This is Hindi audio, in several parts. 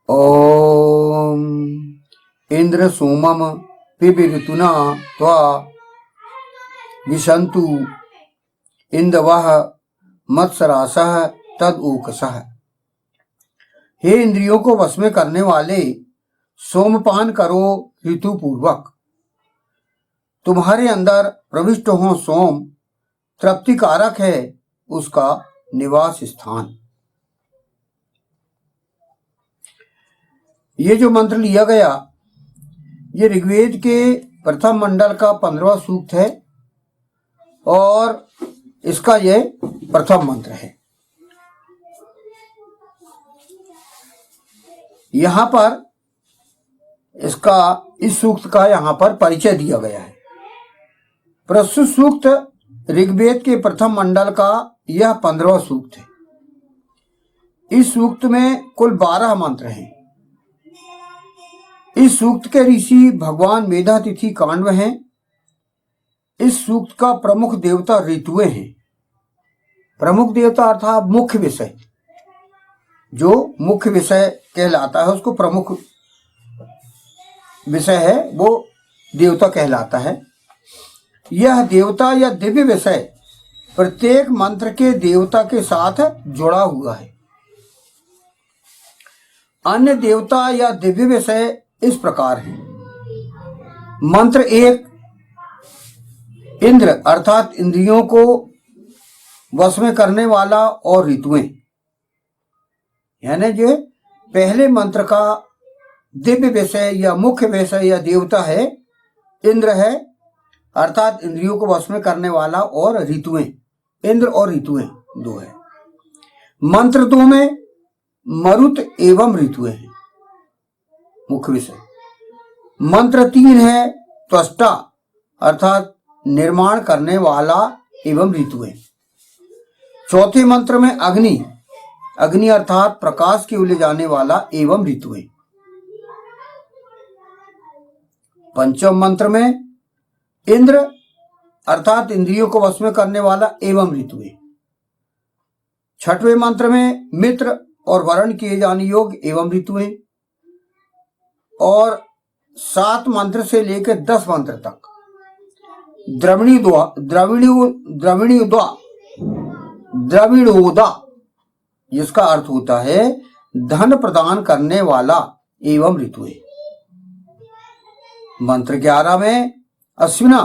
ओम इंद्र सोमम पिबृतुना त्वा विशन्तु इंदवः मत्सरासः तद ऊकसः। हे इंद्रियों को वश में करने वाले, सोमपान करो ऋतु पूर्वक। तुम्हारे अंदर प्रविष्ट हो सोम तृप्तिकारक है, उसका निवास स्थान। ये जो मंत्र लिया गया, ये ऋग्वेद के प्रथम मंडल का 15वां सूक्त है और इसका ये प्रथम मंत्र है। यहां पर इस सूक्त का यहां पर परिचय दिया गया है। प्रस्तुत सूक्त ऋग्वेद के प्रथम मंडल का यह 15वां सूक्त है। इस सूक्त में कुल 12 मंत्र हैं। इस सूक्त के ऋषि भगवान मेधातिथि काण्व हैं। इस सूक्त का प्रमुख देवता ऋतुएं हैं। प्रमुख देवता अर्थात मुख्य विषय, जो मुख्य विषय कहलाता है उसको प्रमुख विषय है, वो देवता कहलाता है। यह देवता या दिव्य विषय प्रत्येक मंत्र के देवता के साथ जुड़ा हुआ है। अन्य देवता या दिव्य विषय इस प्रकार है। मंत्र 1 इंद्र अर्थात इंद्रियों को वश में करने वाला और ऋतुएं, यानी जो पहले मंत्र का दिव्य विषय या मुख्य विषय या देवता है इंद्र है, अर्थात इंद्रियों को वश में करने वाला, और ऋतुएं, इंद्र और ऋतुएं दो है। मंत्र 2 में मरुत एवं ऋतुएं हैं मुख्य विषय। मंत्र 3 है त्वष्टा अर्थात निर्माण करने वाला एवं ऋतुएं। चौथे मंत्र में अग्नि, अग्नि अर्थात प्रकाश के ले जाने वाला एवं ऋतुएं। पंचम मंत्र में इंद्र अर्थात इंद्रियों को वश में करने वाला एवं ऋतुएं। छठवें मंत्र में मित्र और वर्ण किए जाने योग्य एवं ऋतुएं। और 7 मंत्र से लेकर 10 मंत्र तक द्रविणोदा, जिसका अर्थ होता है धन प्रदान करने वाला एवं ऋतुएं। मंत्र 11 में अश्विना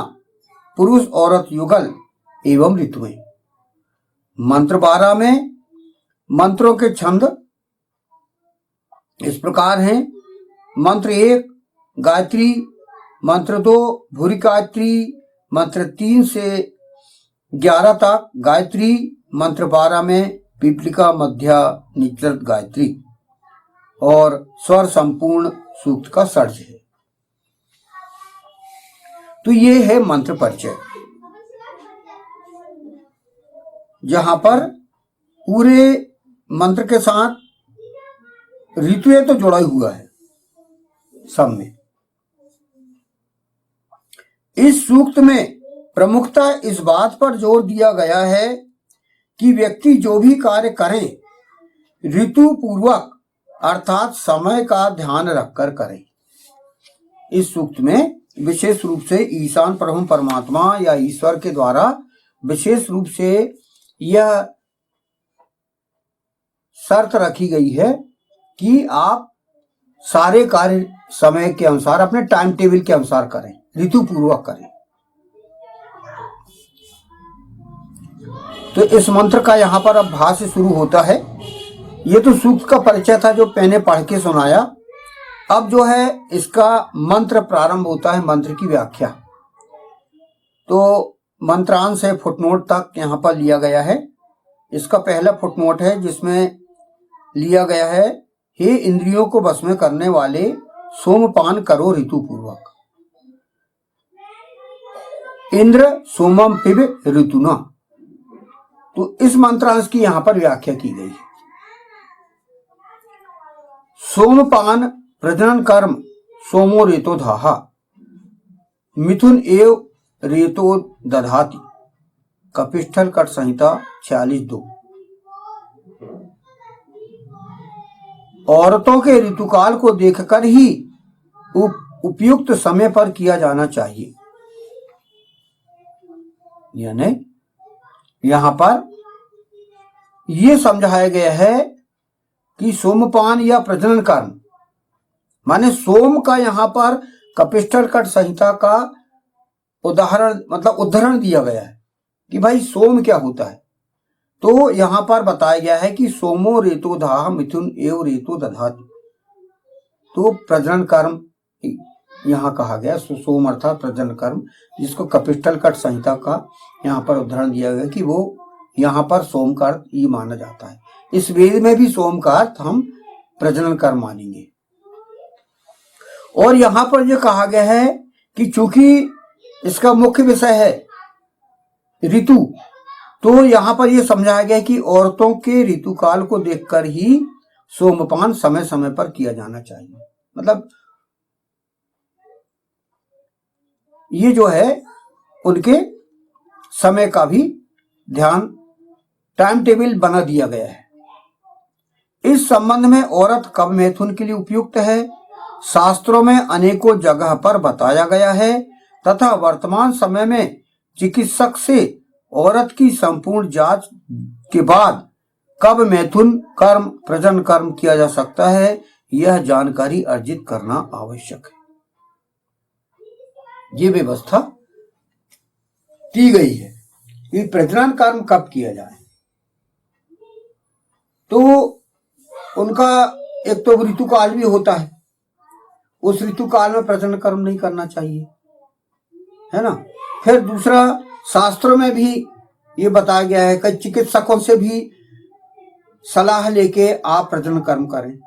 पुरुष औरत युगल एवं ऋतुएं। मंत्र 12 में मंत्रों के छंद इस प्रकार हैं। मंत्र 1 गायत्री, मंत्र 2 भूरि गायत्री, मंत्र 3 से 11 तक गायत्री, मंत्र 12 में पीपलिका मध्या निचलत गायत्री, और स्वर संपूर्ण सूक्त का सर्ज है। तो ये है मंत्र परिचय, जहां पर पूरे मंत्र के साथ ऋतुएं तो जुड़ा हुआ है सब में। इस सूक्त में प्रमुखता इस बात पर जोर दिया गया है कि व्यक्ति जो भी कार्य करे ऋतु पूर्वक अर्थात समय का ध्यान रखकर करे। इस सूक्त में विशेष रूप से ईशान परम परमात्मा या ईश्वर के द्वारा विशेष रूप से यह शर्त रखी गई है कि आप सारे कार्य समय के अनुसार अपने टाइम टेबल के अनुसार करें, ऋतु पूर्वक करें। तो इस मंत्र का यहाँ पर अब भाष्य शुरू होता है। ये तो सूक्त का परिचय था जो मैंने पढ़ के सुनाया। अब जो है इसका मंत्र प्रारंभ होता है, मंत्र की व्याख्या। तो मंत्रांश से फुटनोट तक यहाँ पर लिया गया है। इसका पहला फुटनोट है जिसमें लिया गया है, हे इंद्रियों को वश में करने वाले सोमपान करो ऋतु पूर्वक। इंद्र सोमम पिब ऋतुना। तो इस मंत्रांश की यहां पर व्याख्या की गई है। सोमपान प्रजनन कर्म सोमो रेतो धाहा, मिथुन एव रेतो दधाति। कपिस्थल कट संहिता 46:2। औरतों के ऋतुकाल को देखकर ही उपयुक्त समय पर किया जाना चाहिए। यानी यहां पर यह समझाया गया है कि सोमपान या प्रजनन कर्म, माने सोम का यहां पर कपिस्टर कट संहिता का उदाहरण मतलब उदाहरण दिया गया है कि भाई सोम क्या होता है। तो यहां पर बताया गया है कि सोमो रेतो दाह मिथुन एव रेतो दधाति। तो प्रजनन कर्म यहां कहा गया, सोम अर्थात प्रजनन कर्म, जिसको कपिस्टल कट संहिता का यहां पर उदाहरण दिया गया कि वो यहां पर सोम का अर्थ ये माना जाता है। इस वेद में भी सोम का अर्थ हम प्रजनन कर्म मानेंगे। और यहां पर यह कहा गया है कि चूंकि इसका मुख्य विषय है ऋतु, तो यहां पर यह समझाया गया कि औरतों के ऋतुकाल को देखकर ही सोमपान समय समय पर किया जाना चाहिए। मतलब ये जो है उनके समय का भी ध्यान, टाइम टेबल बना दिया गया है। इस संबंध में औरत कब मैथुन के लिए उपयुक्त है शास्त्रों में अनेकों जगह पर बताया गया है तथा वर्तमान समय में चिकित्सक से औरत की संपूर्ण जांच के बाद कब मैथुन कर्म प्रजनन कर्म किया जा सकता है यह जानकारी अर्जित करना आवश्यक है। ये व्यवस्था की गई है कि प्रजनन कर्म कब किया जाए। तो उनका एक तो ऋतुकाल भी होता है, उस ऋतुकाल में प्रजनन कर्म नहीं करना चाहिए, है ना। फिर दूसरा, शास्त्रों में भी ये बताया गया है कि चिकित्सकों से भी सलाह लेके आप प्रजनन कर्म करें।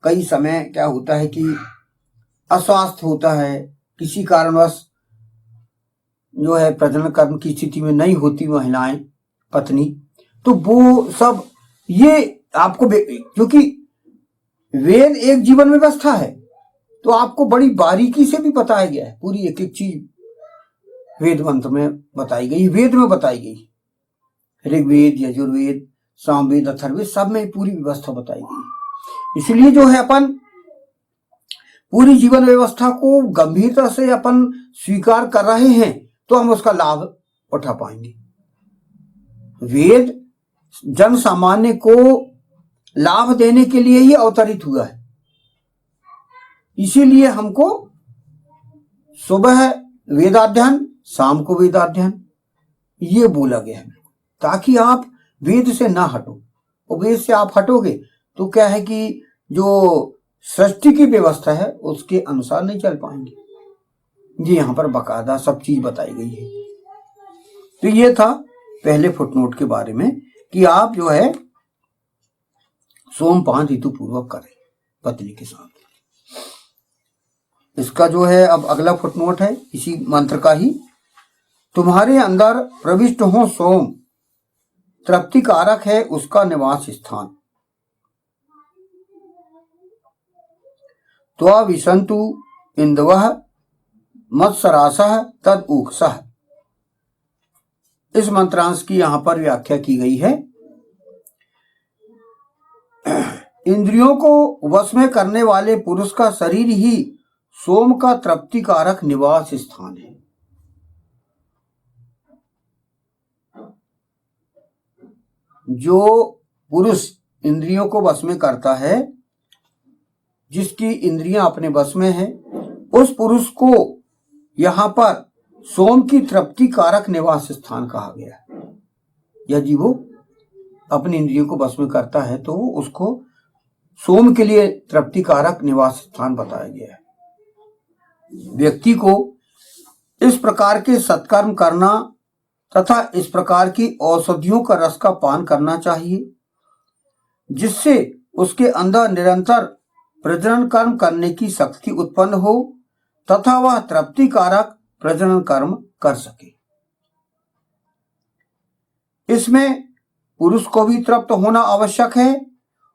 कई समय क्या होता है कि अस्वास्थ्य होता है, किसी कारणवश जो है प्रजनन कर्म की स्थिति में नहीं होती महिलाएं पत्नी, तो वो सब ये आपको, क्योंकि वेद एक जीवन व्यवस्था है तो आपको बड़ी बारीकी से भी बताया गया है। पूरी एक एक चीज वेद मंत्र में बताई गई, वेद में बताई गई। ऋग्वेद, यजुर्वेद, सामवेद, अथर्ववेद सब में पूरी व्यवस्था बताई गई। इसलिए जो है अपन पूरी जीवन व्यवस्था को गंभीरता से अपन स्वीकार कर रहे हैं तो हम उसका लाभ उठा पाएंगे। वेद जन सामान्य को लाभ देने के लिए ही अवतरित हुआ है। इसीलिए हमको सुबह वेदाध्ययन, शाम को वेदाध्ययन, ये बोला गया है ताकि आप वेद से ना हटो। और वेद से आप हटोगे तो क्या है कि जो सृष्टि की व्यवस्था है उसके अनुसार नहीं चल पाएंगे। जी यहां पर बाकायदा सब चीज बताई गई है। तो ये था पहले फुटनोट के बारे में कि आप जो है सोमपान ऋतु पूर्वक करें पत्नी के साथ। इसका जो है अब अगला फुटनोट है इसी मंत्र का ही। तुम्हारे अंदर प्रविष्ट हो सोम, तृप्ति कारक है उसका निवास स्थान। त्वा विशंतु इंदवः मत्सरासः तद ऊक्षः। इस मंत्रांश की यहां पर व्याख्या की गई है। इंद्रियों को वश में करने वाले पुरुष का शरीर ही सोम का तृप्ति कारक निवास स्थान है। जो पुरुष इंद्रियों को वश में करता है, जिसकी इंद्रियां अपने वश में है, उस पुरुष को यहां पर सोम की तृप्ति कारक निवास स्थान कहा गया है। यदि वो अपनी इंद्रियों को वश में करता है तो उसको सोम के लिए तृप्ति कारक निवास स्थान बताया गया है। व्यक्ति को इस प्रकार के सत्कर्म करना तथा इस प्रकार की औषधियों का रस का पान करना चाहिए जिससे उसके अंदर निरंतर प्रजनन कर्म करने की शक्ति उत्पन्न हो तथा वह तृप्ति कारक प्रजनन कर्म कर सके। इसमें पुरुष को भी तृप्त होना आवश्यक है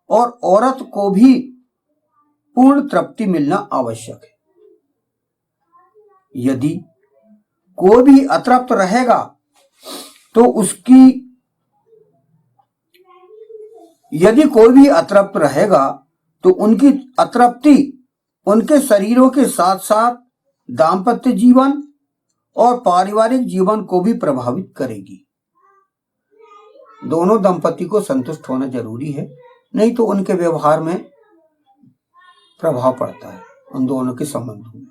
और औरत को भी पूर्ण तृप्ति मिलना आवश्यक है। यदि कोई भी अतृप्त रहेगा तो उसकी, यदि कोई भी अतृप्त रहेगा तो उनकी अतृप्ति उनके शरीरों के साथ साथ दाम्पत्य जीवन और पारिवारिक जीवन को भी प्रभावित करेगी। दोनों दंपति को संतुष्ट होना जरूरी है, नहीं तो उनके व्यवहार में प्रभाव पड़ता है उन दोनों के संबंधों में।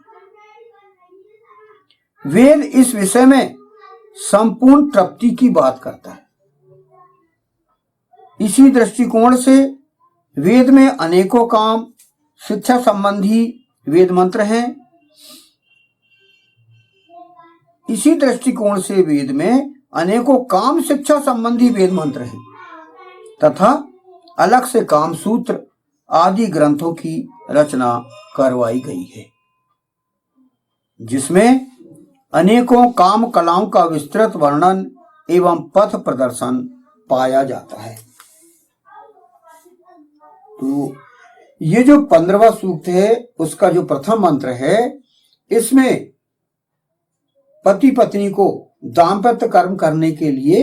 वेद इस विषय में संपूर्ण तृप्ति की बात करता है। इसी दृष्टिकोण से वेद में अनेकों काम शिक्षा संबंधी वेद मंत्र हैं। इसी दृष्टिकोण से वेद में अनेकों काम शिक्षा संबंधी वेद मंत्र हैं तथा अलग से काम सूत्र आदि ग्रंथों की रचना करवाई गई है, जिसमें अनेकों काम कलाओं का विस्तृत वर्णन एवं पथ प्रदर्शन पाया जाता है। तो ये जो 15वां सूक्त है उसका जो प्रथम मंत्र है, इसमें पति पत्नी को दाम्पत्य कर्म करने के लिए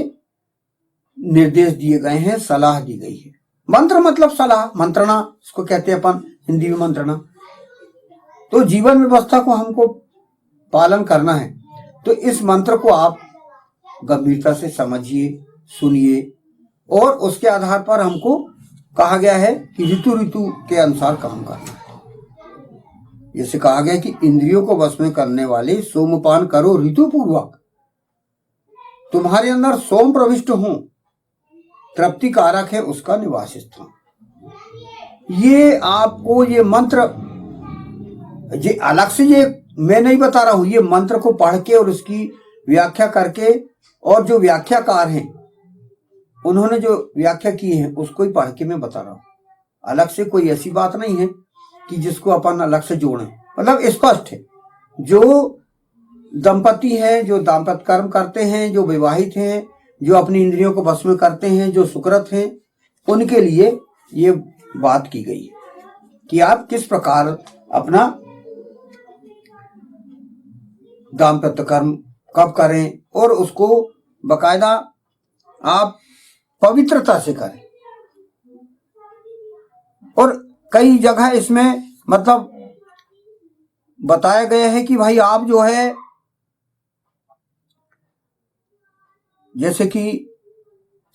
निर्देश दिए गए हैं, सलाह दी गई है। मंत्र मतलब सलाह, मंत्रणा इसको कहते हैं अपन हिंदी में मंत्रणा। तो जीवन व्यवस्था को हमको पालन करना है, तो इस मंत्र को आप गंभीरता से समझिए, सुनिए, और उसके आधार पर हमको कहा गया है कि ऋतु ऋतु के अनुसार काम करना है। जैसे कहा गया कि इंद्रियों को वश में करने वाले सोमपान करो ऋतु पूर्वक, तुम्हारे अंदर सोम प्रविष्ट हो, तृप्ति कारक है उसका निवास स्थान। ये आपको ये मंत्र ये अलग से ये मैं नहीं बता रहा हूं, ये मंत्र को पढ़ के और उसकी व्याख्या करके, और जो व्याख्याकार हैं उन्होंने जो व्याख्या की है उसको ही पढ़ के मैं बता रहा हूं। अलग से कोई ऐसी बात नहीं है कि जिसको अपन अलग से जोड़ें, मतलब स्पष्ट है। जो दंपति हैं, जो दाम्पत्य कर्म करते हैं, जो विवाहित हैं, जो अपनी इंद्रियों को वश में करते हैं, जो सुकृत हैं, उनके लिए ये बात की गई है कि आप किस प्रकार अपना दाम्पत्य कर्म कब करें, और उसको बकायदा आप पवित्रता से करें। और कई जगह इसमें मतलब बताया गया है कि भाई आप जो है, जैसे कि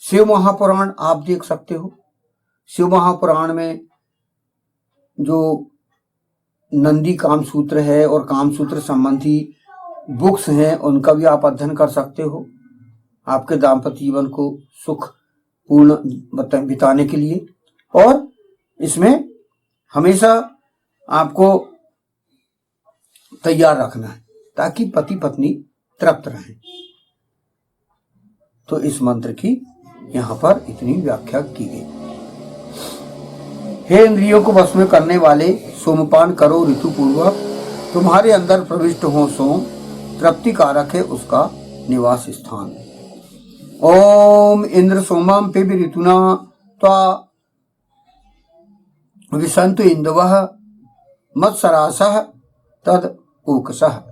शिव महापुराण आप देख सकते हो। शिव महापुराण में जो नंदी कामसूत्र है और कामसूत्र संबंधी बुक्स हैं उनका भी आप अध्ययन कर सकते हो, आपके दाम्पत्य जीवन को सुख पूर्ण बिताने के लिए। और इसमें हमेशा आपको तैयार रखना है ताकि पति पत्नी तृप्त रहें। तो इस मंत्र की यहाँ पर इतनी व्याख्या की गई। हे इंद्रियों को वश में करने वाले, सोमपान करो ऋतु पूर्वक, तुम्हारे अंदर प्रविष्ट हो सोम, तृप्ति कारक है उसका निवास स्थान। ओम इंद्र सोमम पे भी ऋतुना त्वा विसंतु इंदवः मत्सरासः तद ऊकसः।